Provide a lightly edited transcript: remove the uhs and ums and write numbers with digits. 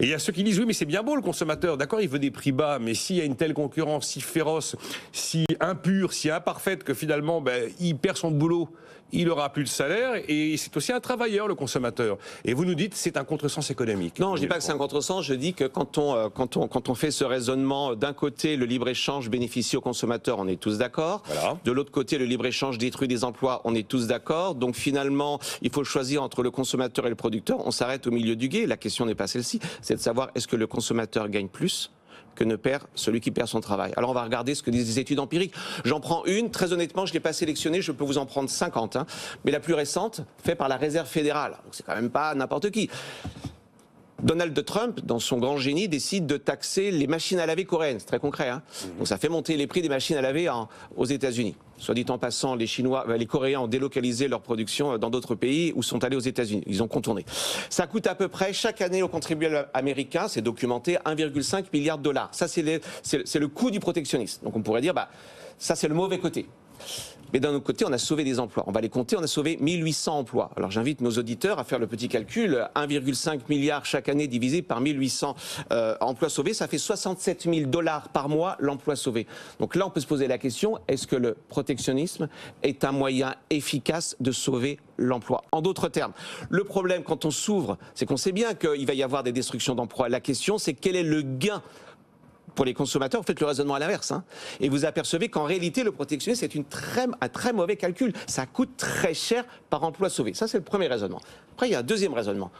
Et il y a ceux qui disent oui, mais c'est bien beau le consommateur, d'accord, il veut des prix bas, mais s'il y a une telle concurrence si féroce, si impure, si imparfaite que finalement il perd son boulot, il n'aura plus de salaire, et c'est aussi un travailleur, le consommateur. Et vous nous dites c'est un contresens économique. Non, je ne dis pas que c'est un contresens, je dis que quand on fait ce raisonnement, d'un côté, le libre-échange bénéficie aux consommateurs, on est tous d'accord. Voilà. De l'autre côté, le libre-échange détruit des emplois, on est tous d'accord. Donc finalement, il faut choisir entre le consommateur et le producteur. On s'arrête au milieu du gué. La question n'est pas celle-ci, c'est de savoir est-ce que le consommateur gagne plus que ne perd celui qui perd son travail. Alors on va regarder ce que disent les études empiriques. J'en prends une, très honnêtement, je ne l'ai pas sélectionnée, je peux vous en prendre 50. Mais la plus récente, faite par la Réserve fédérale. Donc c'est quand même pas n'importe qui. Donald Trump, dans son grand génie, décide de taxer les machines à laver coréennes. C'est très concret. Donc ça fait monter les prix des machines à laver aux États-Unis. Soit dit en passant, les Coréens ont délocalisé leur production dans d'autres pays ou sont allés aux États-Unis. Ils ont contourné. Ça coûte à peu près chaque année aux contribuables américains, c'est documenté, 1,5 milliard de dollars. Ça, c'est le coût du protectionnisme. Donc on pourrait dire, ça c'est le mauvais côté. Mais d'un autre côté, on a sauvé des emplois. On va les compter, on a sauvé 1800 emplois. Alors j'invite nos auditeurs à faire le petit calcul. 1,5 milliard chaque année divisé par 1800 emplois sauvés, ça fait 67 000 dollars par mois l'emploi sauvé. Donc là, on peut se poser la question, est-ce que le protectionnisme est un moyen efficace de sauver l'emploi? En d'autres termes, le problème quand on s'ouvre, c'est qu'on sait bien qu'il va y avoir des destructions d'emplois. La question, c'est quel est le gain pour les consommateurs? Vous faites le raisonnement à l'inverse. Et vous apercevez qu'en réalité, le protectionnisme, c'est un très mauvais calcul. Ça coûte très cher par emploi sauvé. Ça, c'est le premier raisonnement. Après, il y a un deuxième raisonnement.